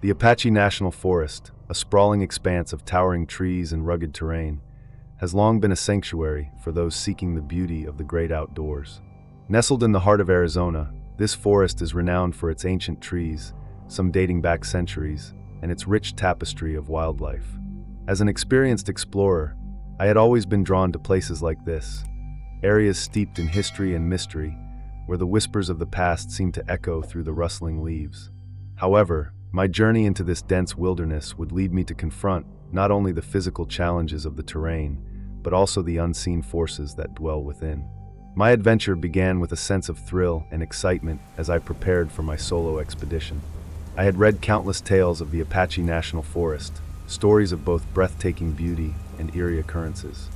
The Apache National Forest, a sprawling expanse of towering trees and rugged terrain, has long been a sanctuary for those seeking the beauty of the great outdoors. Nestled in the heart of Arizona, this forest is renowned for its ancient trees, some dating back centuries, and its rich tapestry of wildlife. As an experienced explorer, I had always been drawn to places like this, areas steeped in history and mystery, where the whispers of the past seem to echo through the rustling leaves. However, my journey into this dense wilderness would lead me to confront not only the physical challenges of the terrain, but also the unseen forces that dwell within. My adventure began with a sense of thrill and excitement as I prepared for my solo expedition. I had read countless tales of the Apache National Forest, stories of both breathtaking beauty and eerie occurrences.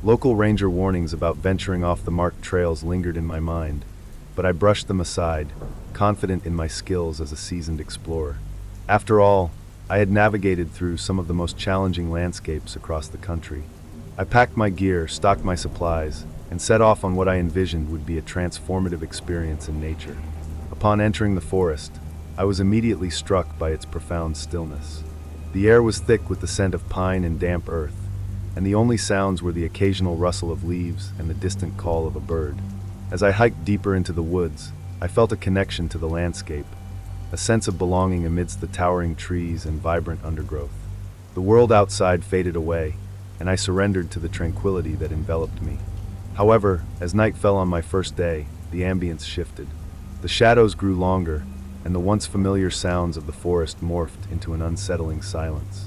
Local ranger warnings about venturing off the marked trails lingered in my mind, but I brushed them aside, confident in my skills as a seasoned explorer. After all, I had navigated through some of the most challenging landscapes across the country. I packed my gear, stocked my supplies, and set off on what I envisioned would be a transformative experience in nature. Upon entering the forest, I was immediately struck by its profound stillness. The air was thick with the scent of pine and damp earth, and the only sounds were the occasional rustle of leaves and the distant call of a bird. As I hiked deeper into the woods, I felt a connection to the landscape, a sense of belonging amidst the towering trees and vibrant undergrowth. The world outside faded away, and I surrendered to the tranquility that enveloped me. However, as night fell on my first day, the ambience shifted. The shadows grew longer, and the once familiar sounds of the forest morphed into an unsettling silence.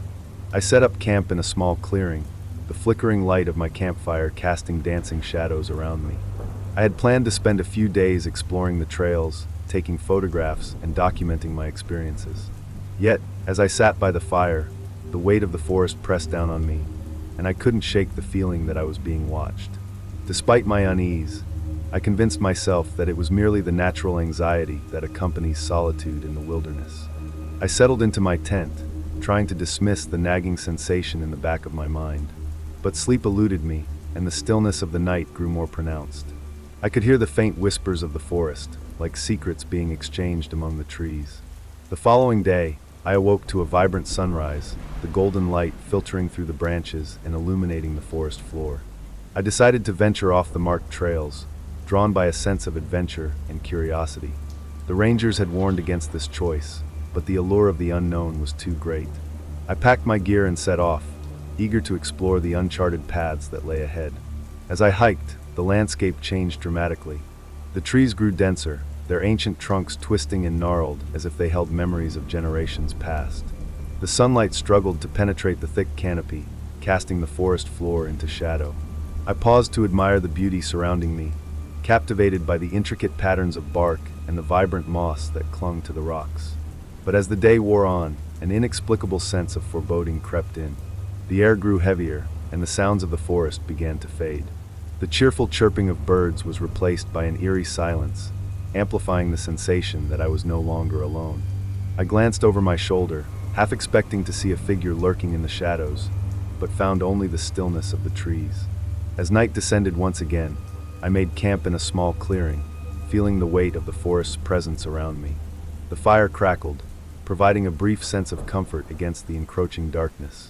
I set up camp in a small clearing, the flickering light of my campfire casting dancing shadows around me. I had planned to spend a few days exploring the trails, taking photographs, and documenting my experiences. Yet, as I sat by the fire, the weight of the forest pressed down on me, and I couldn't shake the feeling that I was being watched. Despite my unease, I convinced myself that it was merely the natural anxiety that accompanies solitude in the wilderness. I settled into my tent, trying to dismiss the nagging sensation in the back of my mind. But sleep eluded me, and the stillness of the night grew more pronounced. I could hear the faint whispers of the forest, like secrets being exchanged among the trees. The following day, I awoke to a vibrant sunrise, the golden light filtering through the branches and illuminating the forest floor. I decided to venture off the marked trails, drawn by a sense of adventure and curiosity. The rangers had warned against this choice, but the allure of the unknown was too great. I packed my gear and set off, eager to explore the uncharted paths that lay ahead. As I hiked, the landscape changed dramatically. The trees grew denser, their ancient trunks twisting and gnarled as if they held memories of generations past. The sunlight struggled to penetrate the thick canopy, casting the forest floor into shadow. I paused to admire the beauty surrounding me, captivated by the intricate patterns of bark and the vibrant moss that clung to the rocks. But as the day wore on, an inexplicable sense of foreboding crept in. The air grew heavier, and the sounds of the forest began to fade. The cheerful chirping of birds was replaced by an eerie silence, amplifying the sensation that I was no longer alone. I glanced over my shoulder, half expecting to see a figure lurking in the shadows, but found only the stillness of the trees. As night descended once again, I made camp in a small clearing, feeling the weight of the forest's presence around me. The fire crackled, providing a brief sense of comfort against the encroaching darkness.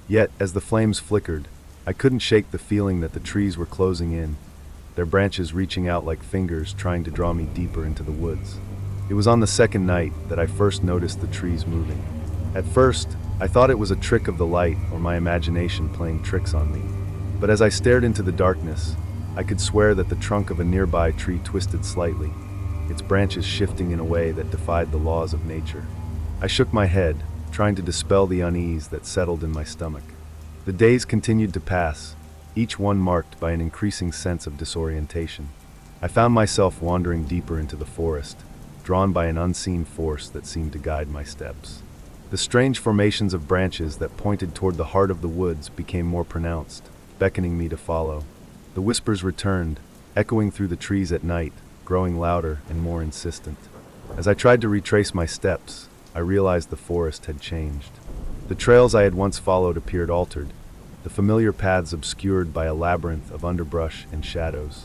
Yet, as the flames flickered, I couldn't shake the feeling that the trees were closing in, their branches reaching out like fingers trying to draw me deeper into the woods. It was on the second night that I first noticed the trees moving. At first, I thought it was a trick of the light or my imagination playing tricks on me. But as I stared into the darkness, I could swear that the trunk of a nearby tree twisted slightly, its branches shifting in a way that defied the laws of nature. I shook my head, trying to dispel the unease that settled in my stomach. The days continued to pass, each one marked by an increasing sense of disorientation. I found myself wandering deeper into the forest, drawn by an unseen force that seemed to guide my steps. The strange formations of branches that pointed toward the heart of the woods became more pronounced, beckoning me to follow. The whispers returned, echoing through the trees at night, growing louder and more insistent. As I tried to retrace my steps, I realized the forest had changed. The trails I had once followed appeared altered, the familiar paths obscured by a labyrinth of underbrush and shadows.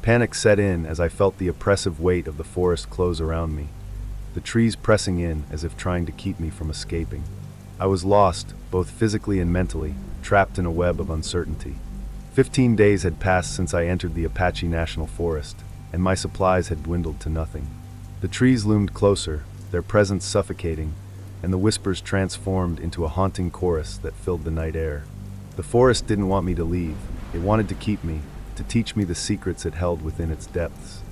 Panic set in as I felt the oppressive weight of the forest close around me. the trees pressing in as if trying to keep me from escaping. I was lost, both physically and mentally, trapped in a web of uncertainty. 15 days had passed since I entered the Apache National Forest, and my supplies had dwindled to nothing. The trees loomed closer, their presence suffocating, and the whispers transformed into a haunting chorus that filled the night air. The forest didn't want me to leave. It wanted to keep me, to teach me the secrets it held within its depths.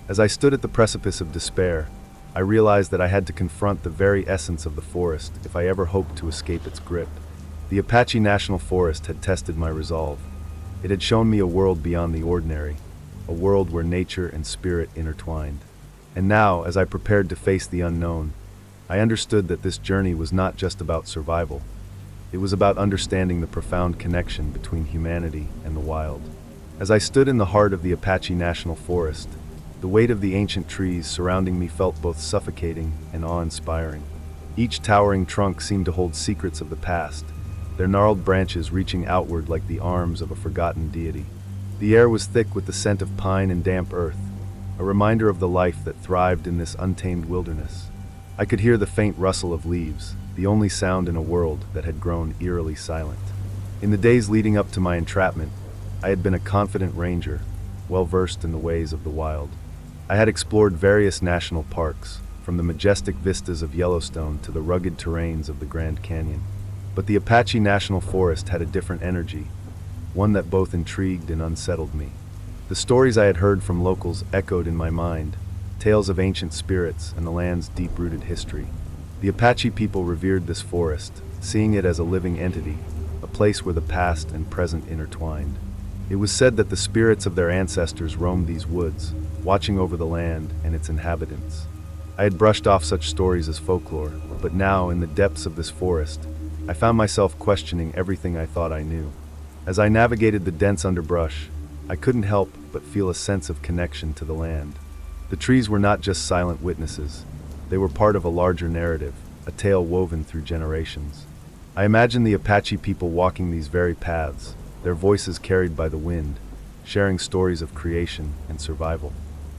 As I stood at the precipice of despair, I realized that I had to confront the very essence of the forest if I ever hoped to escape its grip. The Apache National Forest had tested my resolve. It had shown me a world beyond the ordinary, a world where nature and spirit intertwined. And now, as I prepared to face the unknown, I understood that this journey was not just about survival. It was about understanding the profound connection between humanity and the wild. As I stood in the heart of the Apache National Forest, the weight of the ancient trees surrounding me felt both suffocating and awe-inspiring. Each towering trunk seemed to hold secrets of the past, their gnarled branches reaching outward like the arms of a forgotten deity. The air was thick with the scent of pine and damp earth, a reminder of the life that thrived in this untamed wilderness. I could hear the faint rustle of leaves, the only sound in a world that had grown eerily silent. In the days leading up to my entrapment, I had been a confident ranger, well versed in the ways of the wild. I had explored various national parks, from the majestic vistas of Yellowstone to the rugged terrains of the Grand Canyon. But the Apache National Forest had a different energy, one that both intrigued and unsettled me. The stories I had heard from locals echoed in my mind, tales of ancient spirits and the land's deep-rooted history. The Apache people revered this forest, seeing it as a living entity, a place where the past and present intertwined. It was said that the spirits of their ancestors roamed these woods, watching over the land and its inhabitants. I had brushed off such stories as folklore, but now, in the depths of this forest, I found myself questioning everything I thought I knew. As I navigated the dense underbrush, I couldn't help but feel a sense of connection to the land. The trees were not just silent witnesses. They were part of a larger narrative, a tale woven through generations. I imagined the Apache people walking these very paths, their voices carried by the wind, sharing stories of creation and survival.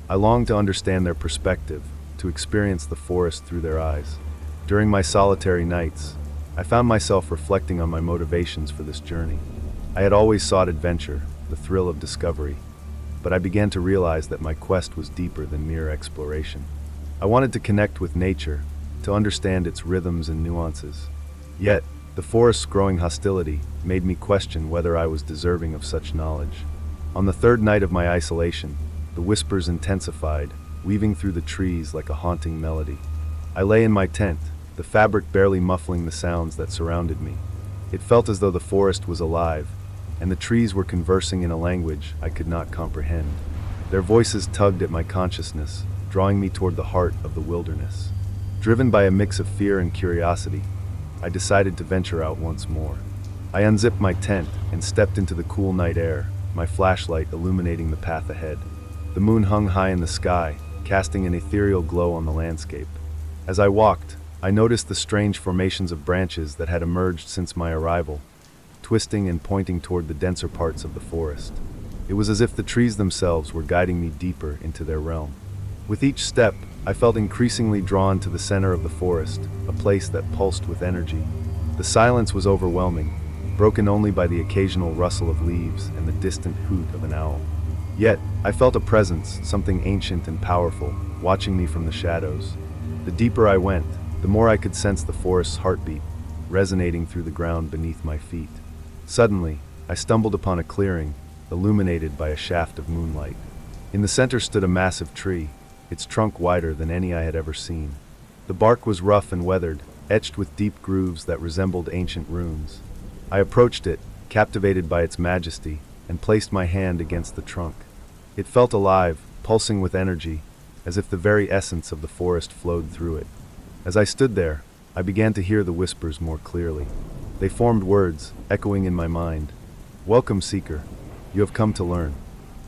I longed to understand their perspective, to experience the forest through their eyes. During my solitary nights, I found myself reflecting on my motivations for this journey. I had always sought adventure, the thrill of discovery, but I began to realize that my quest was deeper than mere exploration. I wanted to connect with nature, to understand its rhythms and nuances. Yet, the forest's growing hostility made me question whether I was deserving of such knowledge. On the third night of my isolation, the whispers intensified, weaving through the trees like a haunting melody. I lay in my tent, the fabric barely muffling the sounds that surrounded me. It felt as though the forest was alive, and the trees were conversing in a language I could not comprehend. Their voices tugged at my consciousness, drawing me toward the heart of the wilderness. Driven by a mix of fear and curiosity, I decided to venture out once more. I unzipped my tent and stepped into the cool night air, my flashlight illuminating the path ahead. The moon hung high in the sky, casting an ethereal glow on the landscape. As I walked, I noticed the strange formations of branches that had emerged since my arrival, twisting and pointing toward the denser parts of the forest. It was as if the trees themselves were guiding me deeper into their realm. With each step, I felt increasingly drawn to the center of the forest, a place that pulsed with energy. The silence was overwhelming, broken only by the occasional rustle of leaves and the distant hoot of an owl. Yet, I felt a presence, something ancient and powerful, watching me from the shadows. The deeper I went, the more I could sense the forest's heartbeat, resonating through the ground beneath my feet. Suddenly, I stumbled upon a clearing, illuminated by a shaft of moonlight. In the center stood a massive tree, its trunk wider than any I had ever seen. The bark was rough and weathered, etched with deep grooves that resembled ancient runes. I approached it, captivated by its majesty, and placed my hand against the trunk. It felt alive, pulsing with energy, as if the very essence of the forest flowed through it. As I stood there, I began to hear the whispers more clearly. They formed words, echoing in my mind. "Welcome, seeker. You have come to learn."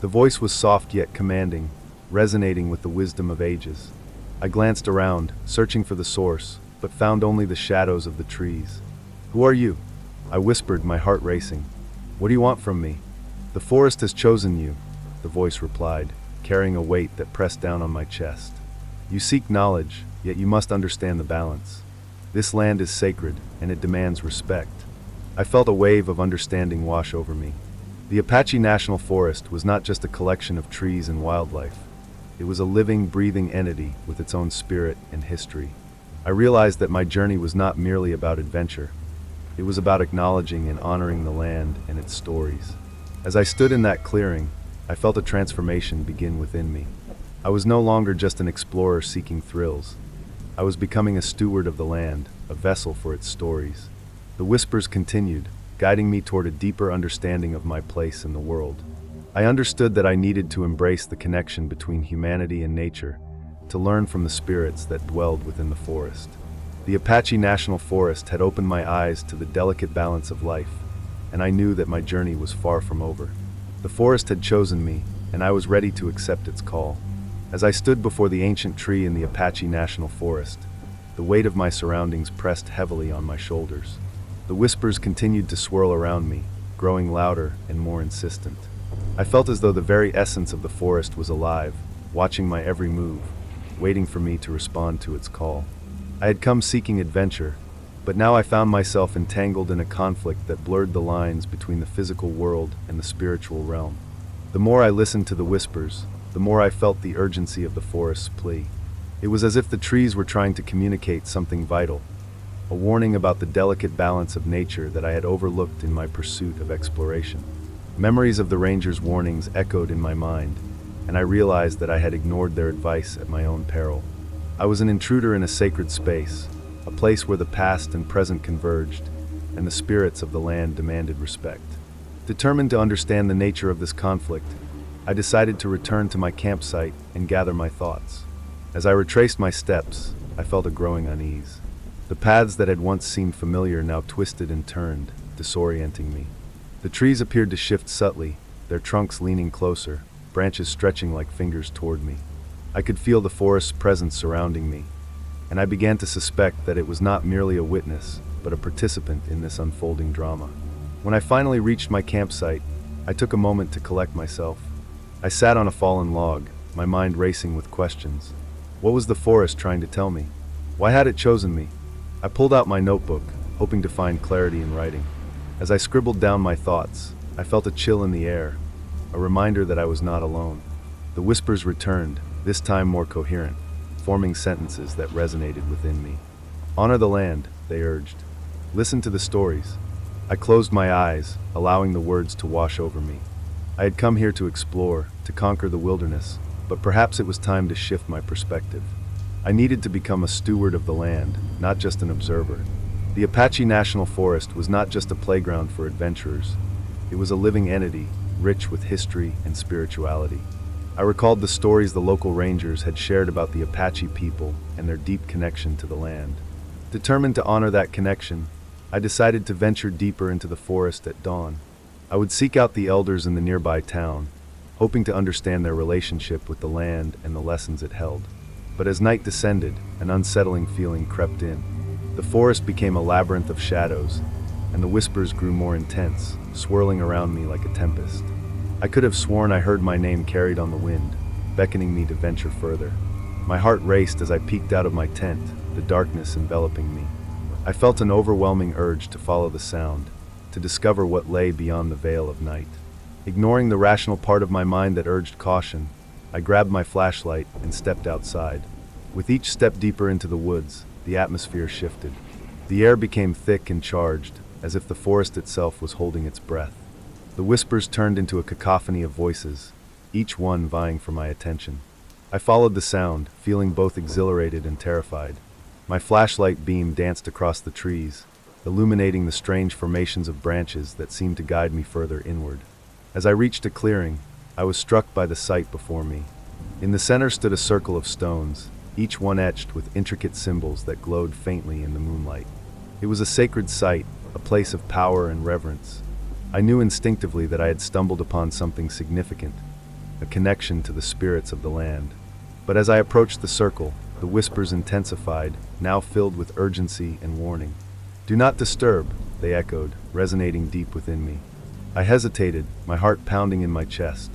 The voice was soft yet commanding, resonating with the wisdom of ages. I glanced around, searching for the source, but found only the shadows of the trees. "Who are you?" I whispered, my heart racing. "What do you want from me?" "The forest has chosen you," the voice replied, carrying a weight that pressed down on my chest. You seek knowledge, yet you must understand the balance. This land is sacred, and it demands respect. I felt a wave of understanding wash over me. The Apache National Forest was not just a collection of trees and wildlife. It was a living, breathing entity with its own spirit and history. I realized that my journey was not merely about adventure. It was about acknowledging and honoring the land and its stories. As I stood in that clearing, I felt a transformation begin within me. I was no longer just an explorer seeking thrills. I was becoming a steward of the land, a vessel for its stories. The whispers continued, guiding me toward a deeper understanding of my place in the world. I understood that I needed to embrace the connection between humanity and nature, to learn from the spirits that dwelled within the forest. The Apache National Forest had opened my eyes to the delicate balance of life, and I knew that my journey was far from over. The forest had chosen me, and I was ready to accept its call. As I stood before the ancient tree in the Apache National Forest, the weight of my surroundings pressed heavily on my shoulders. The whispers continued to swirl around me, growing louder and more insistent. I felt as though the very essence of the forest was alive, watching my every move, waiting for me to respond to its call. I had come seeking adventure, but now I found myself entangled in a conflict that blurred the lines between the physical world and the spiritual realm. The more I listened to the whispers, the more I felt the urgency of the forest's plea. It was as if the trees were trying to communicate something vital, a warning about the delicate balance of nature that I had overlooked in my pursuit of exploration. Memories of the rangers' warnings echoed in my mind, and I realized that I had ignored their advice at my own peril. I was an intruder in a sacred space, a place where the past and present converged, and the spirits of the land demanded respect. Determined to understand the nature of this conflict, I decided to return to my campsite and gather my thoughts. As I retraced my steps, I felt a growing unease. The paths that had once seemed familiar now twisted and turned, disorienting me. The trees appeared to shift subtly, their trunks leaning closer, branches stretching like fingers toward me. I could feel the forest's presence surrounding me, and I began to suspect that it was not merely a witness, but a participant in this unfolding drama. When I finally reached my campsite, I took a moment to collect myself. I sat on a fallen log, my mind racing with questions. What was the forest trying to tell me? Why had it chosen me? I pulled out my notebook, hoping to find clarity in writing. As I scribbled down my thoughts, I felt a chill in the air, a reminder that I was not alone. The whispers returned, this time more coherent, forming sentences that resonated within me. Honor the land, they urged. Listen to the stories. I closed my eyes, allowing the words to wash over me. I had come here to explore, to conquer the wilderness, but perhaps it was time to shift my perspective. I needed to become a steward of the land, not just an observer. The Apache National Forest was not just a playground for adventurers. It was a living entity, rich with history and spirituality. I recalled the stories the local rangers had shared about the Apache people and their deep connection to the land. Determined to honor that connection, I decided to venture deeper into the forest at dawn. I would seek out the elders in the nearby town, hoping to understand their relationship with the land and the lessons it held. But as night descended, an unsettling feeling crept in. The forest became a labyrinth of shadows, and the whispers grew more intense, swirling around me like a tempest. I could have sworn I heard my name carried on the wind, beckoning me to venture further. My heart raced as I peeked out of my tent, the darkness enveloping me. I felt an overwhelming urge to follow the sound, to discover what lay beyond the veil of night. Ignoring the rational part of my mind that urged caution, I grabbed my flashlight and stepped outside. With each step deeper into the woods, the atmosphere shifted. The air became thick and charged, as if the forest itself was holding its breath. The whispers turned into a cacophony of voices, each one vying for my attention. I followed the sound, feeling both exhilarated and terrified. My flashlight beam danced across the trees, illuminating the strange formations of branches that seemed to guide me further inward. As I reached a clearing, I was struck by the sight before me. In the center stood a circle of stones, each one etched with intricate symbols that glowed faintly in the moonlight. It was a sacred site, a place of power and reverence. I knew instinctively that I had stumbled upon something significant, a connection to the spirits of the land. But as I approached the circle, the whispers intensified, now filled with urgency and warning. "Do not disturb," they echoed, resonating deep within me. I hesitated, my heart pounding in my chest.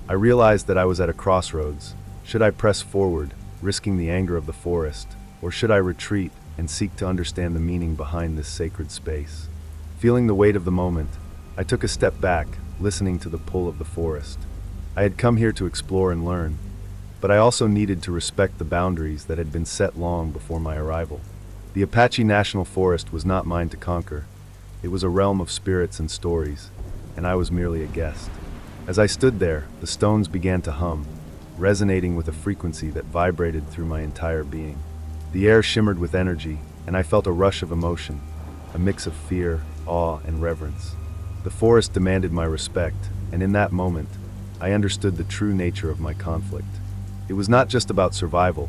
I realized that I was at a crossroads. Should I press forward, risking the anger of the forest, or should I retreat and seek to understand the meaning behind this sacred space? Feeling the weight of the moment, I took a step back, listening to the pull of the forest. I had come here to explore and learn, but I also needed to respect the boundaries that had been set long before my arrival. The Apache National Forest was not mine to conquer. It was a realm of spirits and stories, and I was merely a guest. As I stood there, the stones began to hum, resonating with a frequency that vibrated through my entire being. The air shimmered with energy, and I felt a rush of emotion, a mix of fear, awe, and reverence. The forest demanded my respect, and in that moment, I understood the true nature of my conflict. It was not just about survival.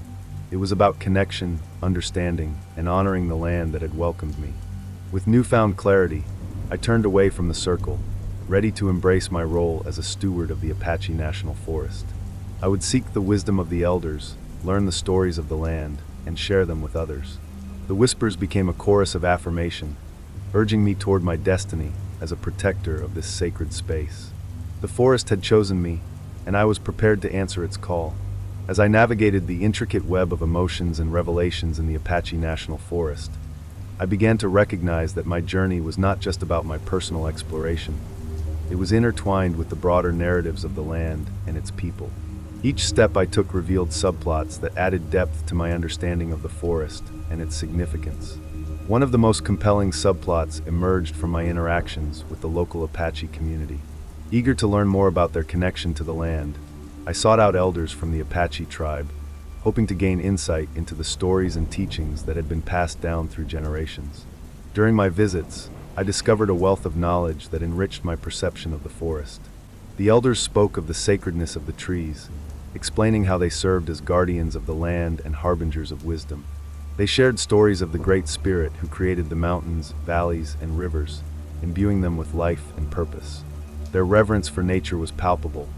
It was about connection, understanding, and honoring the land that had welcomed me. With newfound clarity, I turned away from the circle, ready to embrace my role as a steward of the Apache National Forest. I would seek the wisdom of the elders, learn the stories of the land, and share them with others. The whispers became a chorus of affirmation, urging me toward my destiny as a protector of this sacred space. The forest had chosen me, and I was prepared to answer its call. As I navigated the intricate web of emotions and revelations in the Apache National Forest, I began to recognize that my journey was not just about my personal exploration. It was intertwined with the broader narratives of the land and its people. Each step I took revealed subplots that added depth to my understanding of the forest and its significance. One of the most compelling subplots emerged from my interactions with the local Apache community. Eager to learn more about their connection to the land, I sought out elders from the Apache tribe, hoping to gain insight into the stories and teachings that had been passed down through generations. During my visits, I discovered a wealth of knowledge that enriched my perception of the forest. The elders spoke of the sacredness of the trees, explaining how they served as guardians of the land and harbingers of wisdom. They shared stories of the Great Spirit who created the mountains, valleys, and rivers, imbuing them with life and purpose. Their reverence for nature was palpable,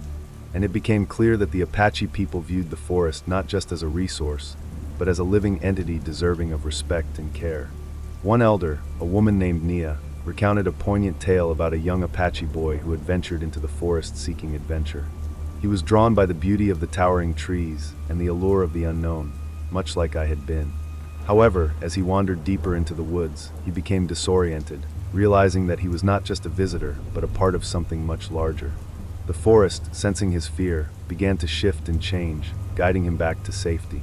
and it became clear that the Apache people viewed the forest not just as a resource, but as a living entity deserving of respect and care. One elder, a woman named Nia, recounted a poignant tale about a young Apache boy who had ventured into the forest seeking adventure. He was drawn by the beauty of the towering trees and the allure of the unknown, much like I had been. However, as he wandered deeper into the woods, he became disoriented, realizing that he was not just a visitor, but a part of something much larger. The forest, sensing his fear, began to shift and change, guiding him back to safety.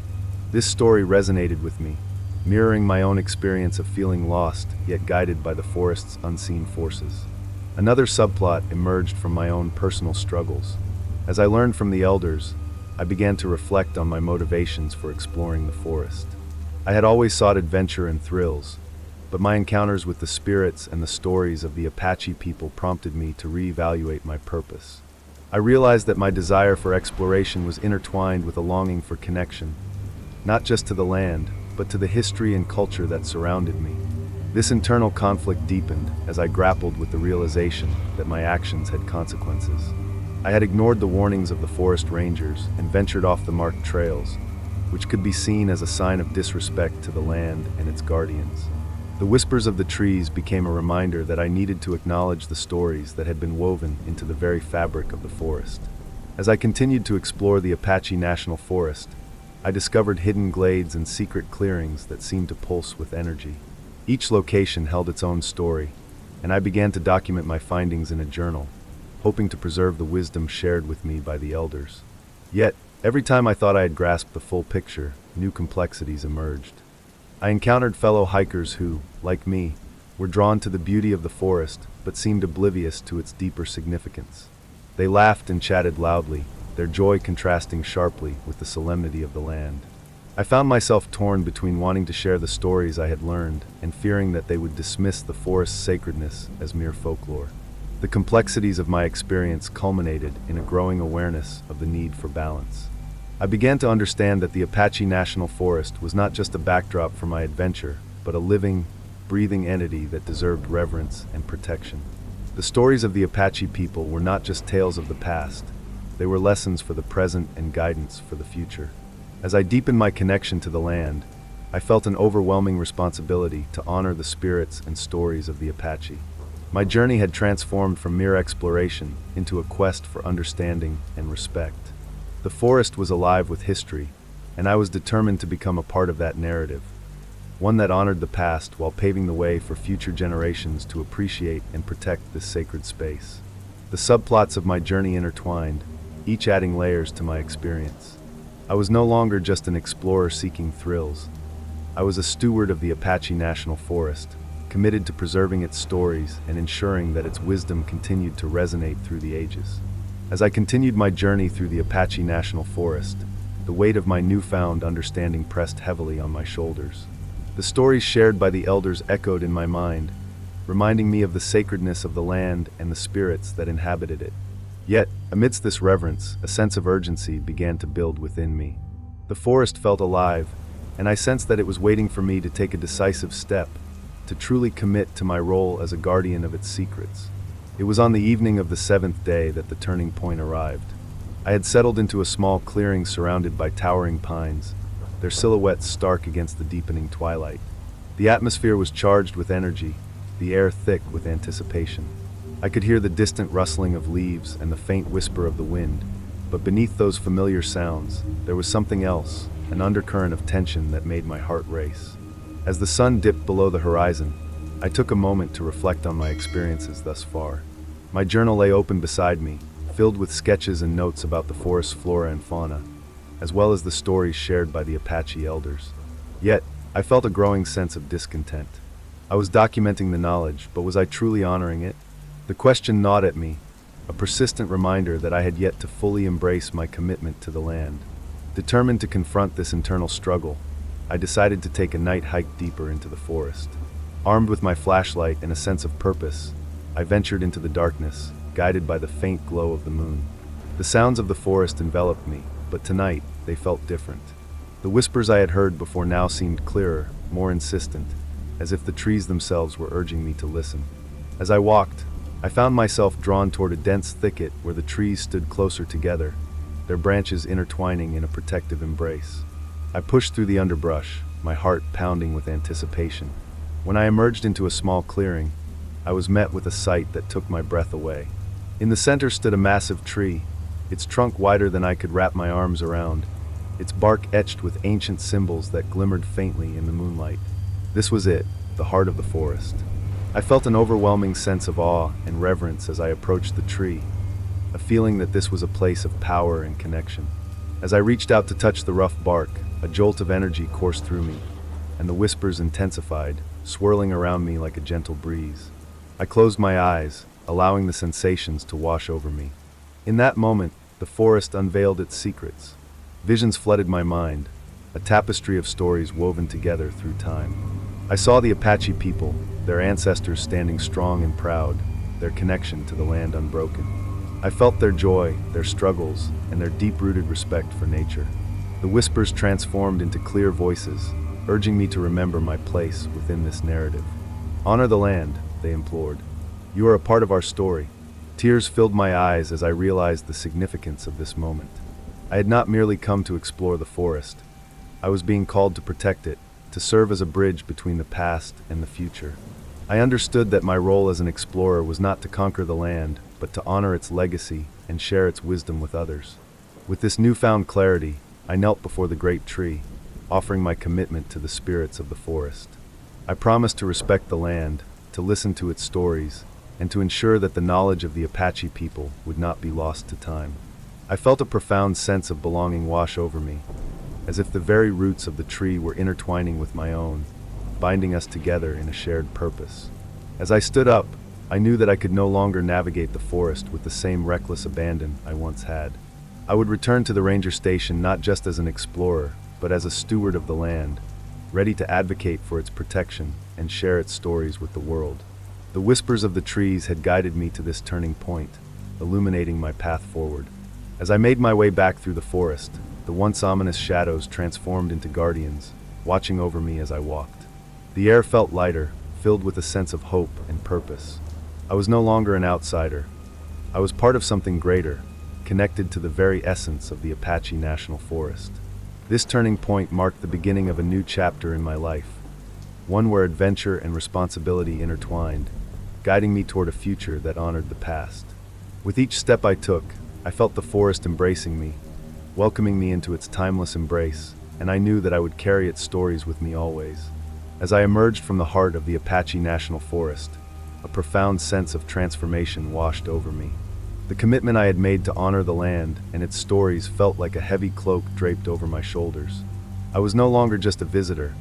This story resonated with me, mirroring my own experience of feeling lost, yet guided by the forest's unseen forces. Another subplot emerged from my own personal struggles. As I learned from the elders, I began to reflect on my motivations for exploring the forest. I had always sought adventure and thrills, but my encounters with the spirits and the stories of the Apache people prompted me to reevaluate my purpose. I realized that my desire for exploration was intertwined with a longing for connection, not just to the land, but to the history and culture that surrounded me. This internal conflict deepened as I grappled with the realization that my actions had consequences. I had ignored the warnings of the forest rangers and ventured off the marked trails, which could be seen as a sign of disrespect to the land and its guardians. The whispers of the trees became a reminder that I needed to acknowledge the stories that had been woven into the very fabric of the forest. As I continued to explore the Apache National Forest, I discovered hidden glades and secret clearings that seemed to pulse with energy. Each location held its own story, and I began to document my findings in a journal, hoping to preserve the wisdom shared with me by the elders. Yet, every time I thought I had grasped the full picture, new complexities emerged. I encountered fellow hikers who, like me, were drawn to the beauty of the forest, but seemed oblivious to its deeper significance. They laughed and chatted loudly, their joy contrasting sharply with the solemnity of the land. I found myself torn between wanting to share the stories I had learned and fearing that they would dismiss the forest's sacredness as mere folklore. The complexities of my experience culminated in a growing awareness of the need for balance. I began to understand that the Apache National Forest was not just a backdrop for my adventure, but a living, breathing entity that deserved reverence and protection. The stories of the Apache people were not just tales of the past, they were lessons for the present and guidance for the future. As I deepened my connection to the land, I felt an overwhelming responsibility to honor the spirits and stories of the Apache. My journey had transformed from mere exploration into a quest for understanding and respect. The forest was alive with history, and I was determined to become a part of that narrative, one that honored the past while paving the way for future generations to appreciate and protect this sacred space. The subplots of my journey intertwined, each adding layers to my experience. I was no longer just an explorer seeking thrills. I was a steward of the Apache National Forest, committed to preserving its stories and ensuring that its wisdom continued to resonate through the ages. As I continued my journey through the Apache National Forest, the weight of my newfound understanding pressed heavily on my shoulders. The stories shared by the elders echoed in my mind, reminding me of the sacredness of the land and the spirits that inhabited it. Yet, amidst this reverence, a sense of urgency began to build within me. The forest felt alive, and I sensed that it was waiting for me to take a decisive step, to truly commit to my role as a guardian of its secrets. It was on the evening of the 7th day that the turning point arrived. I had settled into a small clearing surrounded by towering pines, their silhouettes stark against the deepening twilight. The atmosphere was charged with energy, the air thick with anticipation. I could hear the distant rustling of leaves and the faint whisper of the wind, but beneath those familiar sounds, there was something else, an undercurrent of tension that made my heart race. As the sun dipped below the horizon, I took a moment to reflect on my experiences thus far. My journal lay open beside me, filled with sketches and notes about the forest's flora and fauna, as well as the stories shared by the Apache elders. Yet, I felt a growing sense of discontent. I was documenting the knowledge, but was I truly honoring it? The question gnawed at me, a persistent reminder that I had yet to fully embrace my commitment to the land. Determined to confront this internal struggle, I decided to take a night hike deeper into the forest. Armed with my flashlight and a sense of purpose, I ventured into the darkness, guided by the faint glow of the moon. The sounds of the forest enveloped me, but tonight they felt different. The whispers I had heard before now seemed clearer, more insistent, as if the trees themselves were urging me to listen. As I walked, I found myself drawn toward a dense thicket where the trees stood closer together, their branches intertwining in a protective embrace. I pushed through the underbrush, my heart pounding with anticipation. When I emerged into a small clearing, I was met with a sight that took my breath away. In the center stood a massive tree, its trunk wider than I could wrap my arms around, its bark etched with ancient symbols that glimmered faintly in the moonlight. This was it, the heart of the forest. I felt an overwhelming sense of awe and reverence as I approached the tree, a feeling that this was a place of power and connection. As I reached out to touch the rough bark, a jolt of energy coursed through me, and the whispers intensified, swirling around me like a gentle breeze. I closed my eyes, allowing the sensations to wash over me. In that moment, the forest unveiled its secrets. Visions flooded my mind, a tapestry of stories woven together through time. I saw the Apache people, their ancestors standing strong and proud, their connection to the land unbroken. I felt their joy, their struggles, and their deep-rooted respect for nature. The whispers transformed into clear voices, urging me to remember my place within this narrative. Honor the land, they implored. You are a part of our story. Tears filled my eyes as I realized the significance of this moment. I had not merely come to explore the forest. I was being called to protect it, to serve as a bridge between the past and the future. I understood that my role as an explorer was not to conquer the land, but to honor its legacy and share its wisdom with others. With this newfound clarity, I knelt before the great tree, offering my commitment to the spirits of the forest. I promised to respect the land, to listen to its stories, and to ensure that the knowledge of the Apache people would not be lost to time. I felt a profound sense of belonging wash over me, as if the very roots of the tree were intertwining with my own, binding us together in a shared purpose. As I stood up, I knew that I could no longer navigate the forest with the same reckless abandon I once had. I would return to the ranger station not just as an explorer, but as a steward of the land, ready to advocate for its protection and share its stories with the world. The whispers of the trees had guided me to this turning point, illuminating my path forward. As I made my way back through the forest, the once ominous shadows transformed into guardians, watching over me as I walked. The air felt lighter, filled with a sense of hope and purpose. I was no longer an outsider. I was part of something greater, connected to the very essence of the Apache National Forest. This turning point marked the beginning of a new chapter in my life, one where adventure and responsibility intertwined, guiding me toward a future that honored the past. With each step I took, I felt the forest embracing me, welcoming me into its timeless embrace, and I knew that I would carry its stories with me always. As I emerged from the heart of the Apache National Forest, a profound sense of transformation washed over me. The commitment I had made to honor the land and its stories felt like a heavy cloak draped over my shoulders. I was no longer just a visitor.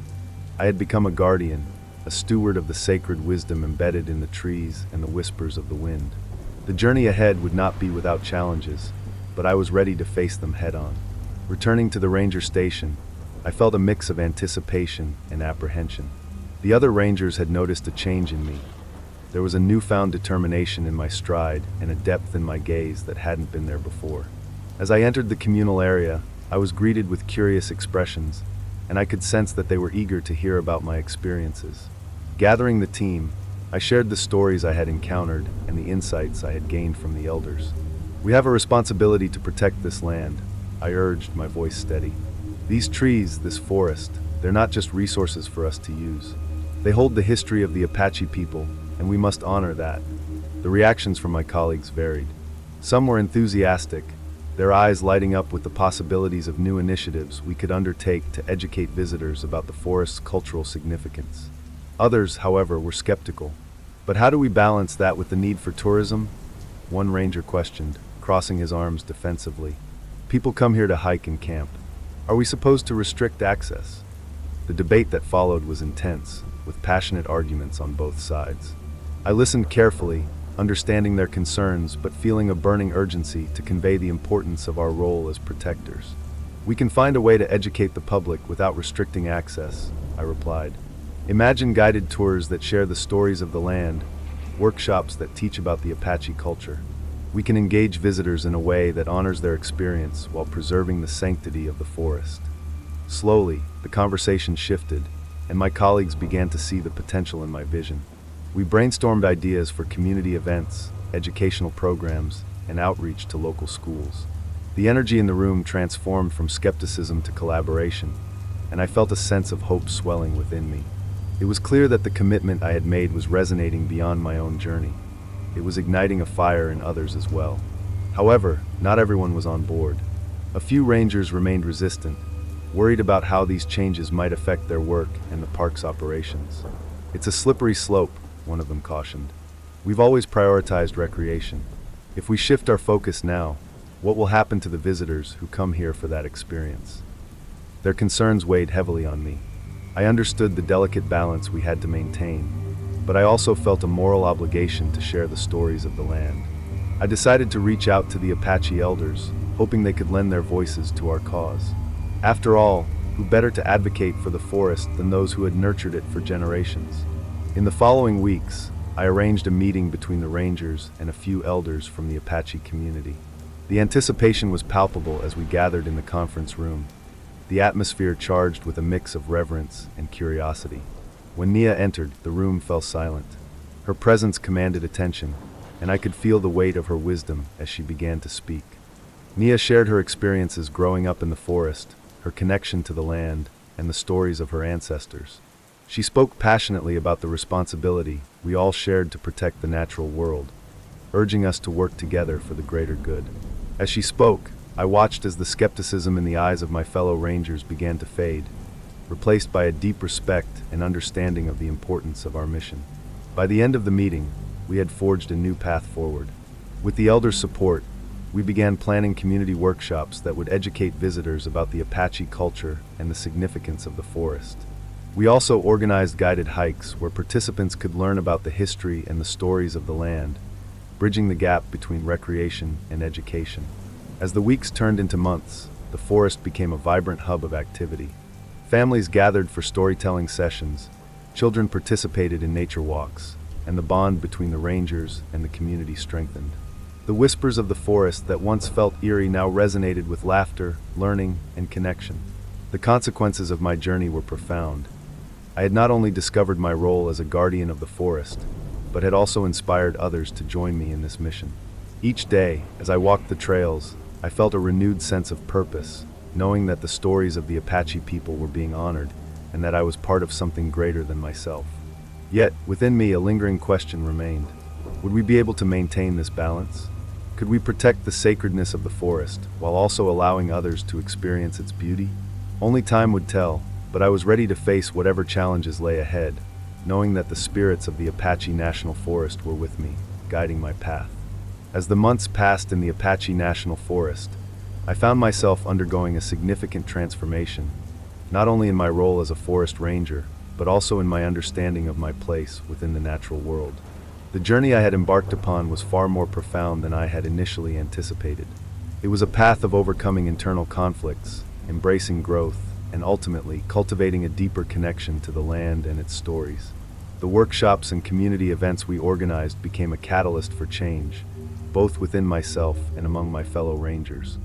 I had become a guardian, a steward of the sacred wisdom embedded in the trees and the whispers of the wind. The journey ahead would not be without challenges, but I was ready to face them head-on. Returning to the ranger station, I felt a mix of anticipation and apprehension. The other rangers had noticed a change in me. There was a newfound determination in my stride and a depth in my gaze that hadn't been there before. As I entered the communal area, I was greeted with curious expressions, and I could sense that they were eager to hear about my experiences. Gathering the team, I shared the stories I had encountered and the insights I had gained from the elders. "We have a responsibility to protect this land," I urged, my voice steady. "These trees, this forest, they're not just resources for us to use. They hold the history of the Apache people, and we must honor that." The reactions from my colleagues varied. Some were enthusiastic, their eyes lighting up with the possibilities of new initiatives we could undertake to educate visitors about the forest's cultural significance. Others, however, were skeptical. "But how do we balance that with the need for tourism?" One ranger questioned, crossing his arms defensively. "People come here to hike and camp. Are we supposed to restrict access?" The debate that followed was intense, with passionate arguments on both sides. I listened carefully, understanding their concerns but feeling a burning urgency to convey the importance of our role as protectors. "We can find a way to educate the public without restricting access," I replied. "Imagine guided tours that share the stories of the land, workshops that teach about the Apache culture. We can engage visitors in a way that honors their experience while preserving the sanctity of the forest." Slowly, the conversation shifted, and my colleagues began to see the potential in my vision. We brainstormed ideas for community events, educational programs, and outreach to local schools. The energy in the room transformed from skepticism to collaboration, and I felt a sense of hope swelling within me. It was clear that the commitment I had made was resonating beyond my own journey. It was igniting a fire in others as well. However, not everyone was on board. A few rangers remained resistant, worried about how these changes might affect their work and the park's operations. "It's a slippery slope," one of them cautioned. "We've always prioritized recreation. If we shift our focus now, what will happen to the visitors who come here for that experience?" Their concerns weighed heavily on me. I understood the delicate balance we had to maintain, but I also felt a moral obligation to share the stories of the land. I decided to reach out to the Apache elders, hoping they could lend their voices to our cause. After all, who better to advocate for the forest than those who had nurtured it for generations? In the following weeks, I arranged a meeting between the rangers and a few elders from the Apache community. The anticipation was palpable as we gathered in the conference room, the atmosphere charged with a mix of reverence and curiosity. When Nia entered, the room fell silent. Her presence commanded attention, and I could feel the weight of her wisdom as she began to speak. Nia shared her experiences growing up in the forest, her connection to the land, and the stories of her ancestors. She spoke passionately about the responsibility we all shared to protect the natural world, urging us to work together for the greater good. As she spoke, I watched as the skepticism in the eyes of my fellow rangers began to fade, replaced by a deep respect and understanding of the importance of our mission. By the end of the meeting, we had forged a new path forward. With the elders' support, we began planning community workshops that would educate visitors about the Apache culture and the significance of the forest. We also organized guided hikes where participants could learn about the history and the stories of the land, bridging the gap between recreation and education. As the weeks turned into months, the forest became a vibrant hub of activity. Families gathered for storytelling sessions, children participated in nature walks, and the bond between the rangers and the community strengthened. The whispers of the forest that once felt eerie now resonated with laughter, learning, and connection. The consequences of my journey were profound. I had not only discovered my role as a guardian of the forest, but had also inspired others to join me in this mission. Each day, as I walked the trails, I felt a renewed sense of purpose, knowing that the stories of the Apache people were being honored and that I was part of something greater than myself. Yet, within me, a lingering question remained. Would we be able to maintain this balance? Could we protect the sacredness of the forest while also allowing others to experience its beauty? Only time would tell, but I was ready to face whatever challenges lay ahead, knowing that the spirits of the Apache National Forest were with me, guiding my path. As the months passed in the Apache National Forest, I found myself undergoing a significant transformation, not only in my role as a forest ranger, but also in my understanding of my place within the natural world. The journey I had embarked upon was far more profound than I had initially anticipated. It was a path of overcoming internal conflicts, embracing growth, and ultimately cultivating a deeper connection to the land and its stories. The workshops and community events we organized became a catalyst for change, both within myself and among my fellow rangers.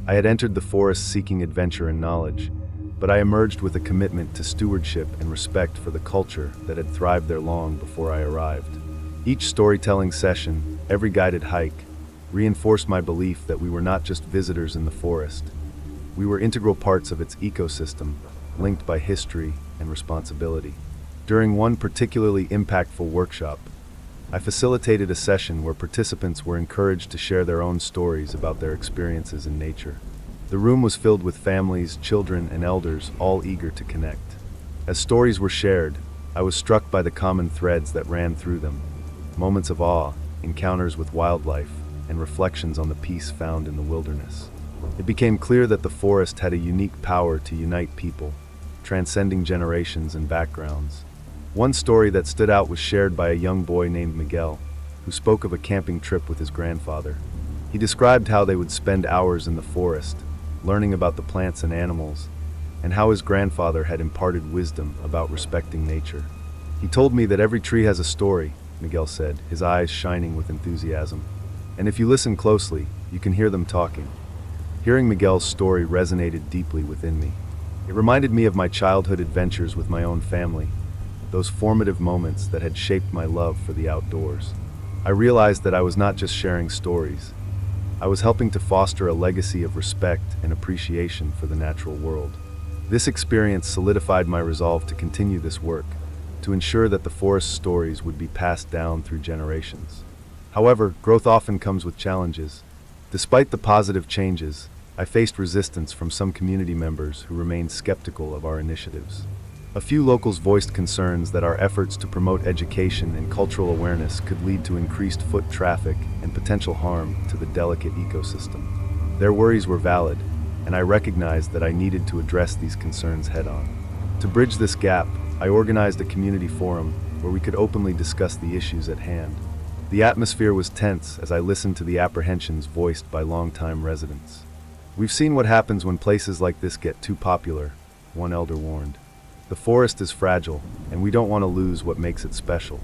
I had entered the forest seeking adventure and knowledge, but I emerged with a commitment to stewardship and respect for the culture that had thrived there long before I arrived. Each storytelling session, every guided hike, reinforced my belief that we were not just visitors in the forest. We were integral parts of its ecosystem, linked by history and responsibility. During one particularly impactful workshop, I facilitated a session where participants were encouraged to share their own stories about their experiences in nature. The room was filled with families, children, and elders, all eager to connect. As stories were shared, I was struck by the common threads that ran through them: moments of awe, encounters with wildlife, and reflections on the peace found in the wilderness. It became clear that the forest had a unique power to unite people, transcending generations and backgrounds. One story that stood out was shared by a young boy named Miguel, who spoke of a camping trip with his grandfather. He described how they would spend hours in the forest, learning about the plants and animals, and how his grandfather had imparted wisdom about respecting nature. He told me that every tree has a story, Miguel said, his eyes shining with enthusiasm. And if you listen closely, you can hear them talking. Hearing Miguel's story resonated deeply within me. It reminded me of my childhood adventures with my own family, those formative moments that had shaped my love for the outdoors. I realized that I was not just sharing stories. I was helping to foster a legacy of respect and appreciation for the natural world. This experience solidified my resolve to continue this work, to ensure that the forest stories would be passed down through generations. However, growth often comes with challenges. Despite the positive changes, I faced resistance from some community members who remained skeptical of our initiatives. A few locals voiced concerns that our efforts to promote education and cultural awareness could lead to increased foot traffic and potential harm to the delicate ecosystem. Their worries were valid, and I recognized that I needed to address these concerns head-on. To bridge this gap, I organized a community forum where we could openly discuss the issues at hand. The atmosphere was tense as I listened to the apprehensions voiced by longtime residents. "We've seen what happens when places like this get too popular," one elder warned. "The forest is fragile, and we don't want to lose what makes it special."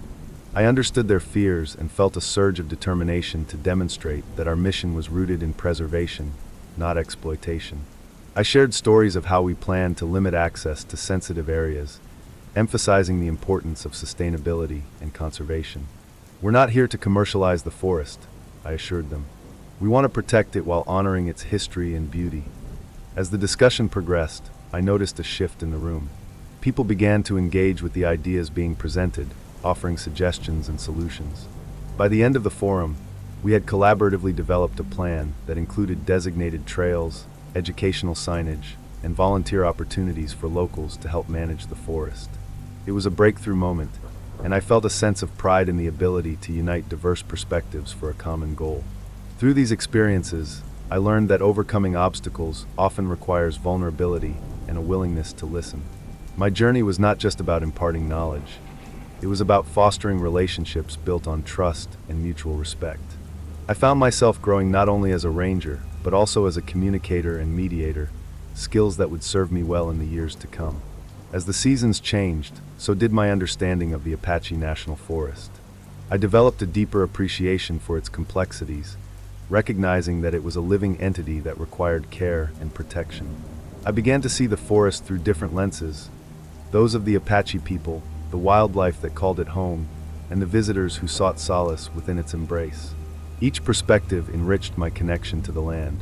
I understood their fears and felt a surge of determination to demonstrate that our mission was rooted in preservation, not exploitation. I shared stories of how we planned to limit access to sensitive areas, emphasizing the importance of sustainability and conservation. "We're not here to commercialize the forest," I assured them. "We want to protect it while honoring its history and beauty." As the discussion progressed, I noticed a shift in the room. People began to engage with the ideas being presented, offering suggestions and solutions. By the end of the forum, we had collaboratively developed a plan that included designated trails, educational signage, and volunteer opportunities for locals to help manage the forest. It was a breakthrough moment, and I felt a sense of pride in the ability to unite diverse perspectives for a common goal. Through these experiences, I learned that overcoming obstacles often requires vulnerability and a willingness to listen. My journey was not just about imparting knowledge. It was about fostering relationships built on trust and mutual respect. I found myself growing not only as a ranger, but also as a communicator and mediator, skills that would serve me well in the years to come. As the seasons changed, so did my understanding of the Apache National Forest. I developed a deeper appreciation for its complexities, recognizing that it was a living entity that required care and protection. I began to see the forest through different lenses: those of the Apache people, the wildlife that called it home, and the visitors who sought solace within its embrace. Each perspective enriched my connection to the land.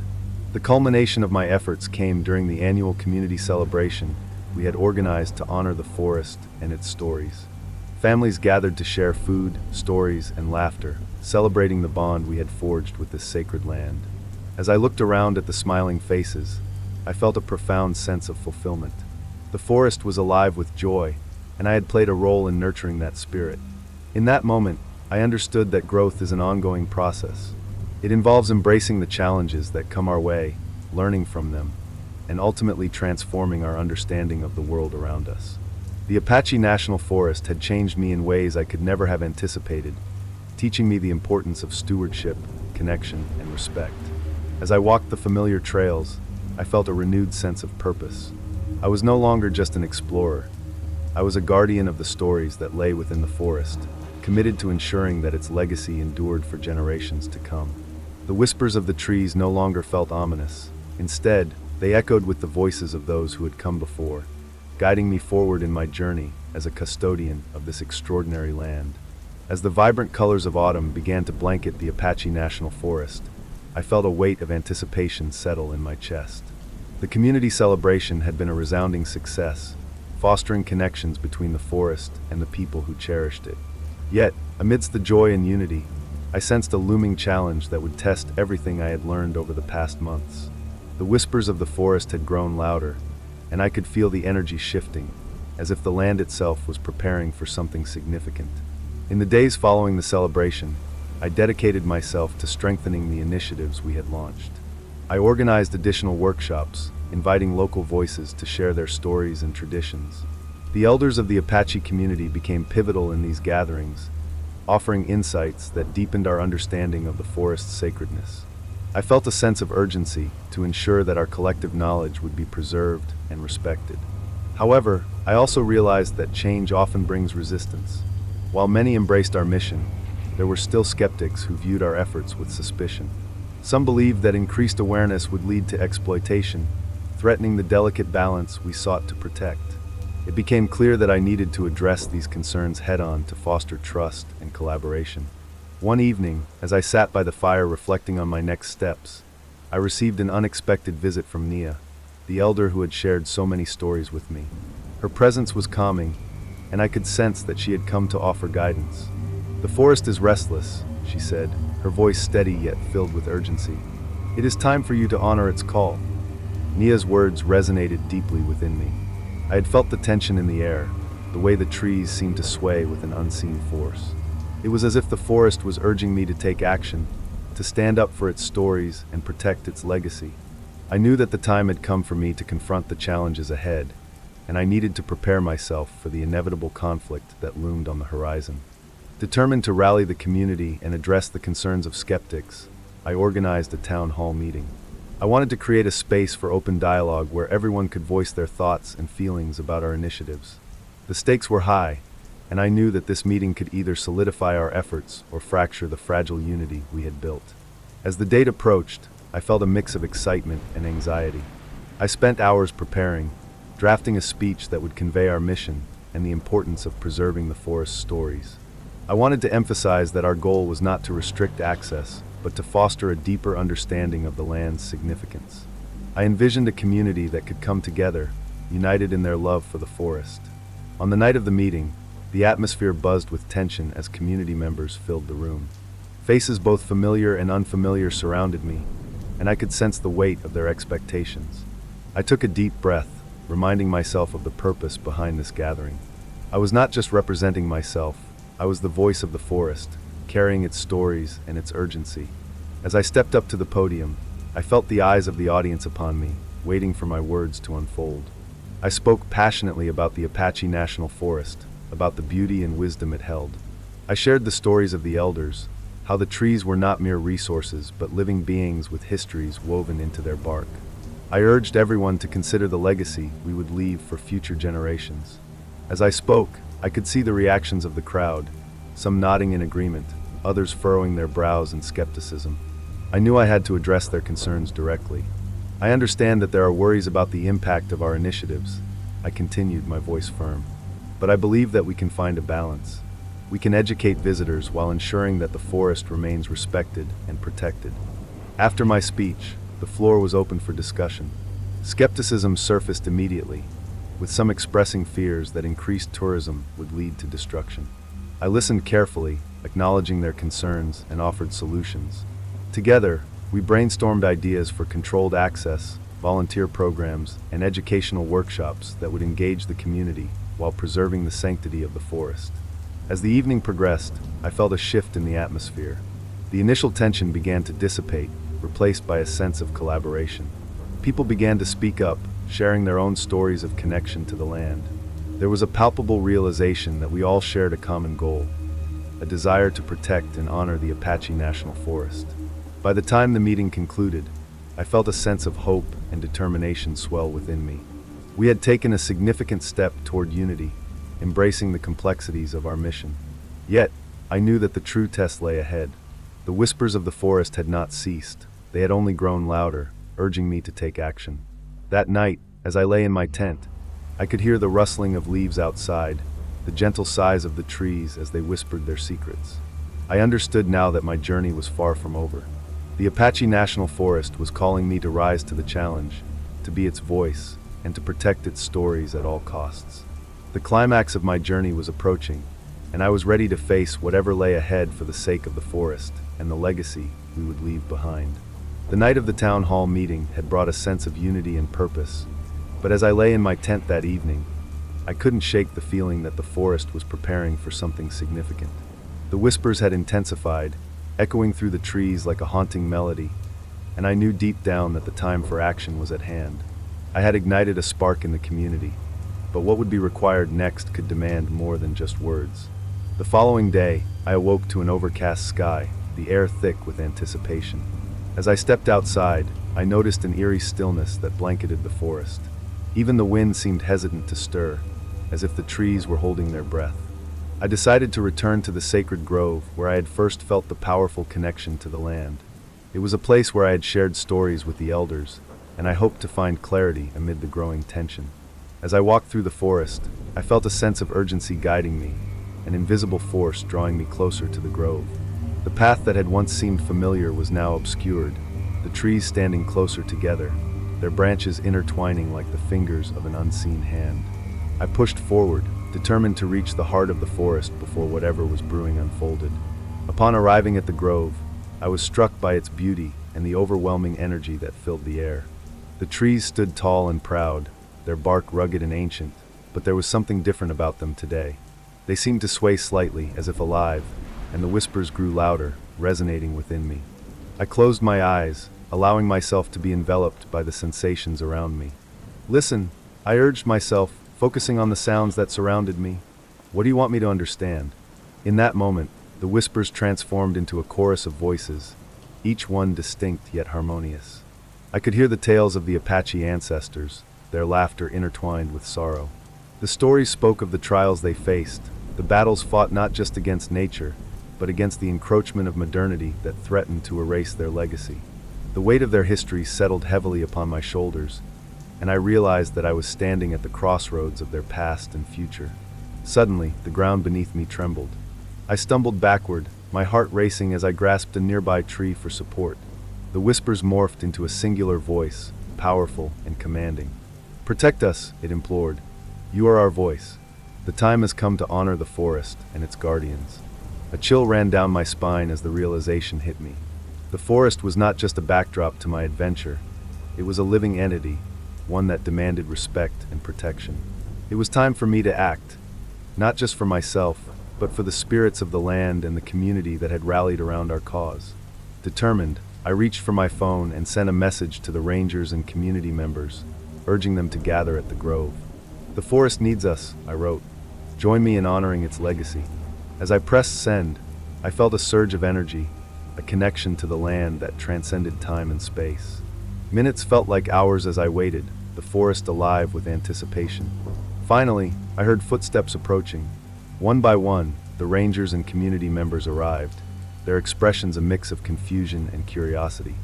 The culmination of my efforts came during the annual community celebration we had organized to honor the forest and its stories. Families gathered to share food, stories, and laughter, celebrating the bond we had forged with this sacred land. As I looked around at the smiling faces, I felt a profound sense of fulfillment. The forest was alive with joy, and I had played a role in nurturing that spirit. In that moment, I understood that growth is an ongoing process. It involves embracing the challenges that come our way, learning from them, and ultimately transforming our understanding of the world around us. The Apache National Forest had changed me in ways I could never have anticipated, teaching me the importance of stewardship, connection, and respect. As I walked the familiar trails, I felt a renewed sense of purpose. I was no longer just an explorer. I was a guardian of the stories that lay within the forest, committed to ensuring that its legacy endured for generations to come. The whispers of the trees no longer felt ominous. Instead, they echoed with the voices of those who had come before, guiding me forward in my journey as a custodian of this extraordinary land. As the vibrant colors of autumn began to blanket the Apache National Forest, I felt a weight of anticipation settle in my chest. The community celebration had been a resounding success, fostering connections between the forest and the people who cherished it. Yet, amidst the joy and unity, I sensed a looming challenge that would test everything I had learned over the past months. The whispers of the forest had grown louder, and I could feel the energy shifting, as if the land itself was preparing for something significant. In the days following the celebration, I dedicated myself to strengthening the initiatives we had launched. I organized additional workshops, inviting local voices to share their stories and traditions. The elders of the Apache community became pivotal in these gatherings, offering insights that deepened our understanding of the forest's sacredness. I felt a sense of urgency to ensure that our collective knowledge would be preserved and respected. However, I also realized that change often brings resistance. While many embraced our mission, there were still skeptics who viewed our efforts with suspicion. Some believed that increased awareness would lead to exploitation, threatening the delicate balance we sought to protect. It became clear that I needed to address these concerns head-on to foster trust and collaboration. One evening, as I sat by the fire reflecting on my next steps, I received an unexpected visit from Nia, the elder who had shared so many stories with me. Her presence was calming, and I could sense that she had come to offer guidance. "The forest is restless," she said, her voice steady yet filled with urgency. "It is time for you to honor its call." Nia's words resonated deeply within me. I had felt the tension in the air, the way the trees seemed to sway with an unseen force. It was as if the forest was urging me to take action, to stand up for its stories and protect its legacy. I knew that the time had come for me to confront the challenges ahead, and I needed to prepare myself for the inevitable conflict that loomed on the horizon. Determined to rally the community and address the concerns of skeptics, I organized a town hall meeting. I wanted to create a space for open dialogue where everyone could voice their thoughts and feelings about our initiatives. The stakes were high, and I knew that this meeting could either solidify our efforts or fracture the fragile unity we had built. As the date approached, I felt a mix of excitement and anxiety. I spent hours preparing, drafting a speech that would convey our mission and the importance of preserving the forest's stories. I wanted to emphasize that our goal was not to restrict access, but to foster a deeper understanding of the land's significance. I envisioned a community that could come together, united in their love for the forest. On the night of the meeting, the atmosphere buzzed with tension as community members filled the room. Faces both familiar and unfamiliar surrounded me, and I could sense the weight of their expectations. I took a deep breath, reminding myself of the purpose behind this gathering. I was not just representing myself, I was the voice of the forest, carrying its stories and its urgency. As I stepped up to the podium, I felt the eyes of the audience upon me, waiting for my words to unfold. I spoke passionately about the Apache National Forest, about the beauty and wisdom it held. I shared the stories of the elders, how the trees were not mere resources but living beings with histories woven into their bark. I urged everyone to consider the legacy we would leave for future generations. As I spoke, I could see the reactions of the crowd, some nodding in agreement, others furrowing their brows in skepticism. I knew I had to address their concerns directly. "I understand that there are worries about the impact of our initiatives," I continued, my voice firm. "But I believe that we can find a balance. We can educate visitors while ensuring that the forest remains respected and protected." After my speech, the floor was open for discussion. Skepticism surfaced immediately, with some expressing fears that increased tourism would lead to destruction. I listened carefully, acknowledging their concerns, and offered solutions. Together, we brainstormed ideas for controlled access, volunteer programs, and educational workshops that would engage the community while preserving the sanctity of the forest. As the evening progressed, I felt a shift in the atmosphere. The initial tension began to dissipate, replaced by a sense of collaboration. People began to speak up, sharing their own stories of connection to the land. There was a palpable realization that we all shared a common goal, a desire to protect and honor the Apache National Forest. By the time the meeting concluded, I felt a sense of hope and determination swell within me. We had taken a significant step toward unity, embracing the complexities of our mission. Yet, I knew that the true test lay ahead. The whispers of the forest had not ceased. They had only grown louder, urging me to take action. That night, as I lay in my tent, I could hear the rustling of leaves outside, the gentle sighs of the trees as they whispered their secrets. I understood now that my journey was far from over. The Apache National Forest was calling me to rise to the challenge, to be its voice, and to protect its stories at all costs. The climax of my journey was approaching, and I was ready to face whatever lay ahead for the sake of the forest and the legacy we would leave behind. The night of the town hall meeting had brought a sense of unity and purpose, but as I lay in my tent that evening, I couldn't shake the feeling that the forest was preparing for something significant. The whispers had intensified, echoing through the trees like a haunting melody, and I knew deep down that the time for action was at hand. I had ignited a spark in the community, but what would be required next could demand more than just words. The following day, I awoke to an overcast sky, the air thick with anticipation. As I stepped outside, I noticed an eerie stillness that blanketed the forest. Even the wind seemed hesitant to stir, as if the trees were holding their breath. I decided to return to the sacred grove where I had first felt the powerful connection to the land. It was a place where I had shared stories with the elders, and I hoped to find clarity amid the growing tension. As I walked through the forest, I felt a sense of urgency guiding me, an invisible force drawing me closer to the grove. The path that had once seemed familiar was now obscured, the trees standing closer together, their branches intertwining like the fingers of an unseen hand. I pushed forward, determined to reach the heart of the forest before whatever was brewing unfolded. Upon arriving at the grove, I was struck by its beauty and the overwhelming energy that filled the air. The trees stood tall and proud, their bark rugged and ancient, but there was something different about them today. They seemed to sway slightly, as if alive, and the whispers grew louder, resonating within me. I closed my eyes, allowing myself to be enveloped by the sensations around me. "Listen," I urged myself, focusing on the sounds that surrounded me. "What do you want me to understand?" In that moment, the whispers transformed into a chorus of voices, each one distinct yet harmonious. I could hear the tales of the Apache ancestors, their laughter intertwined with sorrow. The stories spoke of the trials they faced, the battles fought not just against nature, but against the encroachment of modernity that threatened to erase their legacy. The weight of their history settled heavily upon my shoulders, and I realized that I was standing at the crossroads of their past and future. Suddenly, the ground beneath me trembled. I stumbled backward, my heart racing as I grasped a nearby tree for support. The whispers morphed into a singular voice, powerful and commanding. "Protect us," it implored. "You are our voice. The time has come to honor the forest and its guardians." A chill ran down my spine as the realization hit me. The forest was not just a backdrop to my adventure. It was a living entity, one that demanded respect and protection. It was time for me to act, not just for myself, but for the spirits of the land and the community that had rallied around our cause. Determined, I reached for my phone and sent a message to the rangers and community members, urging them to gather at the grove. "The forest needs us," I wrote. "Join me in honoring its legacy." As I pressed send, I felt a surge of energy, a connection to the land that transcended time and space. Minutes felt like hours as I waited, the forest alive with anticipation. Finally, I heard footsteps approaching. One by one, the rangers and community members arrived, their expressions a mix of confusion and curiosity.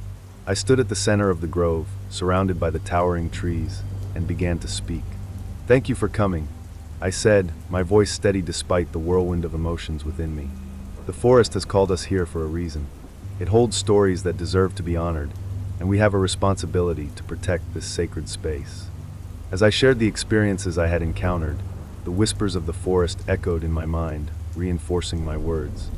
I stood at the center of the grove, surrounded by the towering trees, and began to speak. "Thank you for coming," I said, my voice steady despite the whirlwind of emotions within me. "The forest has called us here for a reason. It holds stories that deserve to be honored, and we have a responsibility to protect this sacred space." As I shared the experiences I had encountered, the whispers of the forest echoed in my mind, reinforcing my words.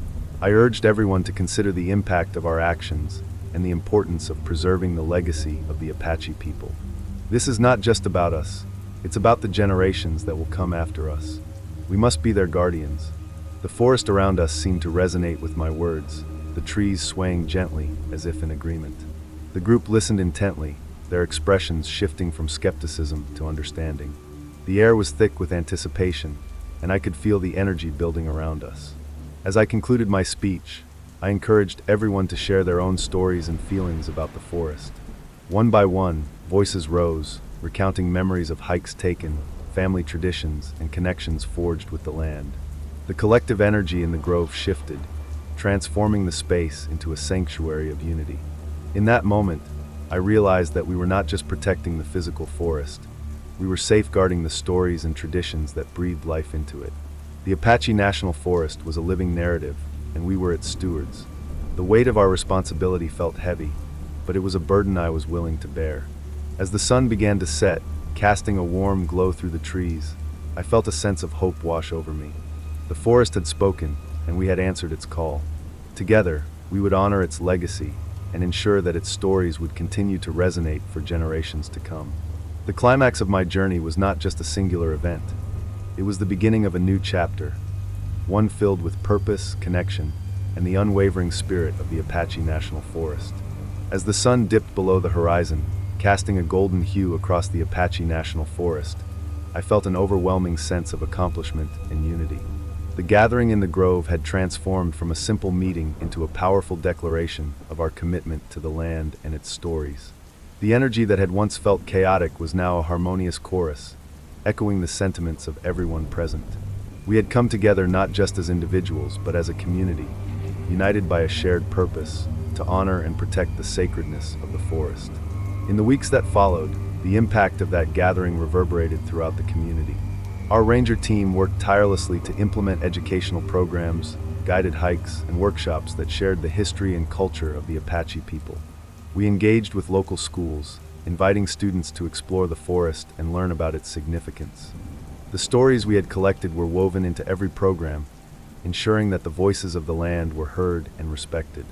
I urged everyone to consider the impact of our actions and the importance of preserving the legacy of the Apache people. This is not just about us, it's about the generations that will come after us. We must be their guardians. The forest around us seemed to resonate with my words, the trees swaying gently as if in agreement. The group listened intently, their expressions shifting from skepticism to understanding. The air was thick with anticipation, and I could feel the energy building around us. As I concluded my speech, I encouraged everyone to share their own stories and feelings about the forest. One by one, voices rose, recounting memories of hikes taken, family traditions, and connections forged with the land. The collective energy in the grove shifted, transforming the space into a sanctuary of unity. In that moment, I realized that we were not just protecting the physical forest, we were safeguarding the stories and traditions that breathed life into it. The Apache National Forest was a living narrative, and we were its stewards. The weight of our responsibility felt heavy, but it was a burden I was willing to bear. As the sun began to set, casting a warm glow through the trees, I felt a sense of hope wash over me. The forest had spoken, and we had answered its call. Together, we would honor its legacy and ensure that its stories would continue to resonate for generations to come. The climax of my journey was not just a singular event. It was the beginning of a new chapter, one filled with purpose, connection, and the unwavering spirit of the Apache National Forest. As the sun dipped below the horizon, casting a golden hue across the Apache National Forest, I felt an overwhelming sense of accomplishment and unity. The gathering in the grove had transformed from a simple meeting into a powerful declaration of our commitment to the land and its stories. The energy that had once felt chaotic was now a harmonious chorus, echoing the sentiments of everyone present. We had come together not just as individuals, but as a community, united by a shared purpose to honor and protect the sacredness of the forest. In the weeks that followed, the impact of that gathering reverberated throughout the community. Our ranger team worked tirelessly to implement educational programs, guided hikes, and workshops that shared the history and culture of the Apache people. We engaged with local schools, inviting students to explore the forest and learn about its significance. The stories we had collected were woven into every program, ensuring that the voices of the land were heard and respected.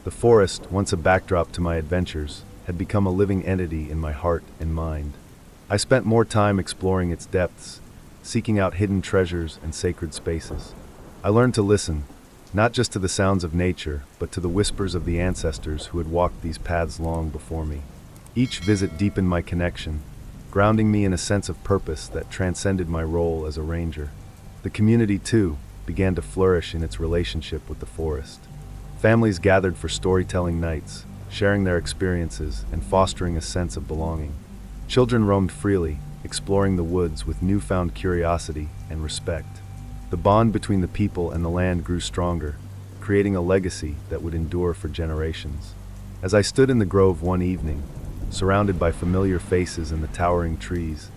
The forest, once a backdrop to my adventures, had become a living entity in my heart and mind. I spent more time exploring its depths, seeking out hidden treasures and sacred spaces. I learned to listen, not just to the sounds of nature, but to the whispers of the ancestors who had walked these paths long before me. Each visit deepened my connection, grounding me in a sense of purpose that transcended my role as a ranger. The community, too, began to flourish in its relationship with the forest. Families gathered for storytelling nights, sharing their experiences and fostering a sense of belonging. Children roamed freely, exploring the woods with newfound curiosity and respect. The bond between the people and the land grew stronger, creating a legacy that would endure for generations. As I stood in the grove one evening, surrounded by familiar faces and the towering trees,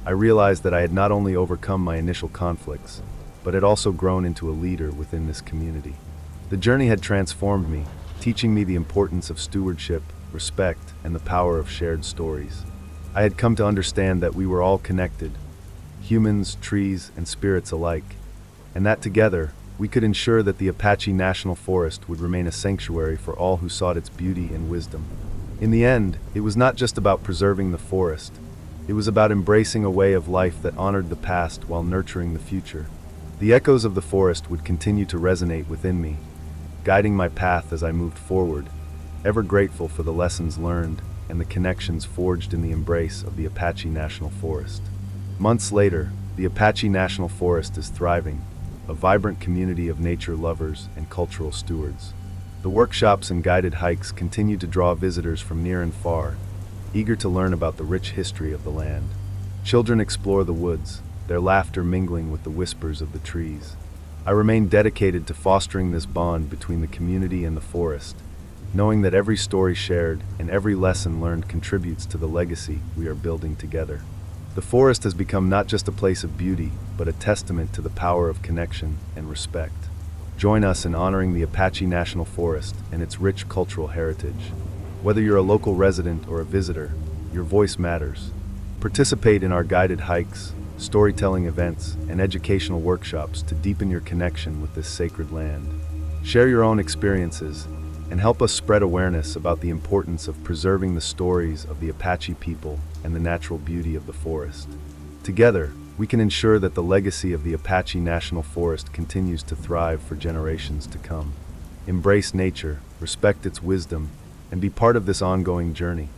I realized that I had not only overcome my initial conflicts, but had also grown into a leader within this community. The journey had transformed me, teaching me the importance of stewardship, respect, and the power of shared stories. I had come to understand that we were all connected, humans, trees, and spirits alike, and that together, we could ensure that the Apache National Forest would remain a sanctuary for all who sought its beauty and wisdom. In the end, it was not just about preserving the forest. It was about embracing a way of life that honored the past while nurturing the future. The echoes of the forest would continue to resonate within me, guiding my path as I moved forward, ever grateful for the lessons learned and the connections forged in the embrace of the Apache National Forest. Months later, the Apache National Forest is thriving, a vibrant community of nature lovers and cultural stewards. The workshops and guided hikes continue to draw visitors from near and far, eager to learn about the rich history of the land. Children explore the woods, their laughter mingling with the whispers of the trees. I remain dedicated to fostering this bond between the community and the forest, knowing that every story shared and every lesson learned contributes to the legacy we are building together. The forest has become not just a place of beauty, but a testament to the power of connection and respect. Join us in honoring the Apache National Forest and its rich cultural heritage. Whether you're a local resident or a visitor, your voice matters. Participate in our guided hikes, storytelling events, and educational workshops to deepen your connection with this sacred land. Share your own experiences, and help us spread awareness about the importance of preserving the stories of the Apache people and the natural beauty of the forest. Together, we can ensure that the legacy of the Apache National Forest continues to thrive for generations to come. Embrace nature, respect its wisdom, and be part of this ongoing journey.